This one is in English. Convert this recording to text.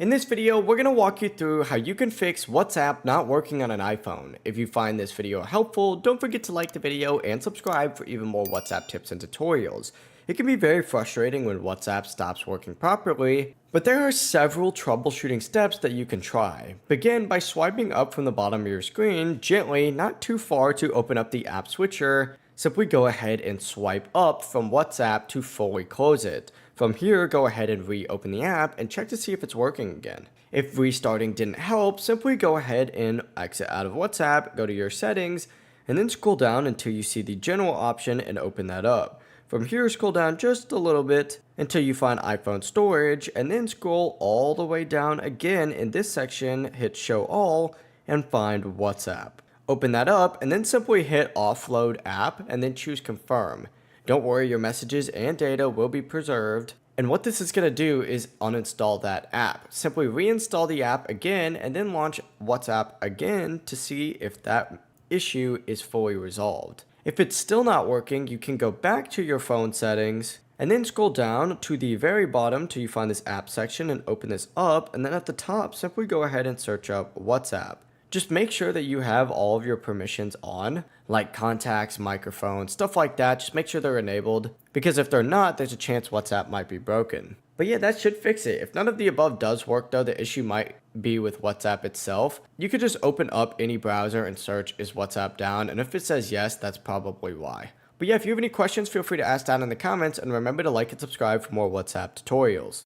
In this video, we're going to walk you through how you can fix WhatsApp not working on an iPhone. If you find this video helpful, don't forget to like the video and subscribe for even more WhatsApp tips and tutorials. It can be very frustrating when WhatsApp stops working properly, but there are several troubleshooting steps that you can try. Begin by swiping up from the bottom of your screen gently, not too far, to open up the app switcher. Simply go ahead and swipe up from WhatsApp to fully close it. From here, go ahead and reopen the app and check to see if it's working again. If restarting didn't help, simply go ahead and exit out of WhatsApp, go to your settings, and then scroll down until you see the general option and open that up. From here, scroll down just a little bit until you find iPhone storage, and then scroll all the way down again in this section, hit show all, and find WhatsApp. Open that up and then simply hit offload app and then choose confirm. Don't worry, your messages and data will be preserved. And what this is going to do is uninstall that app. Simply reinstall the app again and then launch WhatsApp again to see if that issue is fully resolved. If it's still not working, you can go back to your phone settings and then scroll down to the very bottom till you find this app section and open this up. And then at the top, simply go ahead and search up WhatsApp. Just make sure that you have all of your permissions on, like contacts, microphone, stuff like that. Just make sure they're enabled, because if they're not, there's a chance WhatsApp might be broken. But yeah, that should fix it. If none of the above does work though, the issue might be with WhatsApp itself. You could just open up any browser and search, is WhatsApp down? And if it says yes, that's probably why. But yeah, if you have any questions, feel free to ask down in the comments, and remember to like and subscribe for more WhatsApp tutorials.